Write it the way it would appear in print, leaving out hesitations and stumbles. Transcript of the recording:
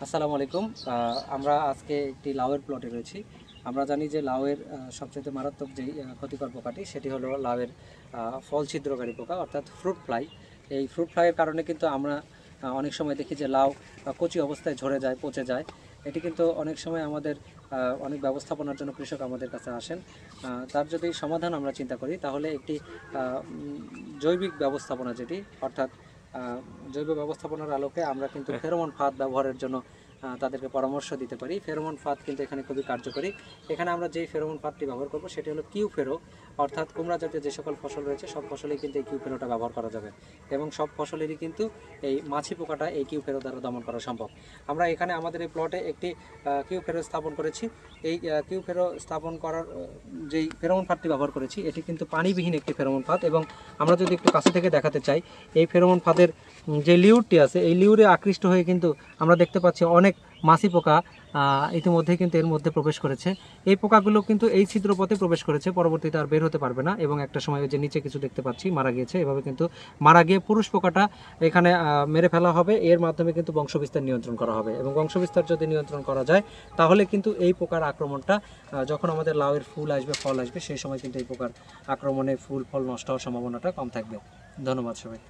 আসসালামু আলাইকুম। আমরা আজকে একটি লাউয়ের প্লটে রয়েছি। আমরা জানি যে লাউয়ের সবচেয়ে মারাত্মক যেই ক্ষতিকর পোকাটি সেটি হলো লাউয়ের ফল ছিদ্রকারী পোকা অর্থাৎ ফ্রুট ফ্লাই। এই ফ্রুট ফ্লাইয়ের কারণে কিন্তু আমরা অনেক সময় দেখি যে লাউ কচি অবস্থায় ঝরে যায়, পচে যায়। এটি কিন্তু অনেক সময় আমাদের অনেক ব্যবস্থাপনার জন্য কৃষক আমাদের কাছে আসেন। তার যদি সমাধান আমরা চিন্তা করি তাহলে একটি জৈবিক ব্যবস্থাপনা যেটি অর্থাৎ জৈব ব্যবস্থাপনার আলোকে আমরা কিন্তু ফেরোমন ফাঁদ ব্যবহারের জন্য তাদেরকে পরামর্শ দিতে পারি। ফেরোমন ফাঁদ কিন্তু এখানে খুবই কার্যকরী। এখানে আমরা যেই ফেরোমন ফাঁদটি ব্যবহার করব সেটি হলো কিউ ফেরো, অর্থাৎ কুমড়া জাতীয় যে সকল ফসল রয়েছে সব ফসলেই কিন্তু এই কিউ ফেরোটা ব্যবহার করা যাবে এবং সব ফসলেরই কিন্তু এই মাছি পোকাটা এই কিউ ফেরো দ্বারা দমন করা সম্ভব। আমরা এখানে আমাদের এই প্লটে একটি কিউ ফেরো স্থাপন করেছি। এই কিউ ফেরো স্থাপন করার যেই ফেরোমন ফাঁদটি ব্যবহার করেছি এটি কিন্তু পানিবিহীন একটি ফেরোমন ফাঁদ এবং আমরা যদি একটু কাছে থেকে দেখাতে চাই এই ফেরোমন ফাঁদের যে লিউরটি আছে এই লিউরে আকৃষ্ট হয়ে কিন্তু আমরা দেখতে পাচ্ছি অনেক মাছি পোকা ইতিমধ্যে কিন্তু এর মধ্যে প্রবেশ করেছে। এই পোকাগুলো কিন্তু এই ছিদ্রপথে প্রবেশ করেছে, পরবর্তীতে আর বের হতে পারবে না এবং একটা সময় যে নিচে কিছু দেখতে পাচ্ছি মারা গিয়েছে। এভাবে কিন্তু মারা গিয়ে পুরুষ পোকাটা এখানে মেরে ফেলা হবে। এর মাধ্যমে কিন্তু বংশবিস্তার নিয়ন্ত্রণ করা হবে এবং বংশবিস্তার যদি নিয়ন্ত্রণ করা যায় তাহলে কিন্তু এই পোকার আক্রমণটা যখন আমাদের লাউয়ের ফুল আসবে, ফল আসবে, সেই সময় কিন্তু এই পোকার আক্রমণে ফুল ফল নষ্ট হওয়ার সম্ভাবনাটা কম থাকবে। ধন্যবাদ সবাই।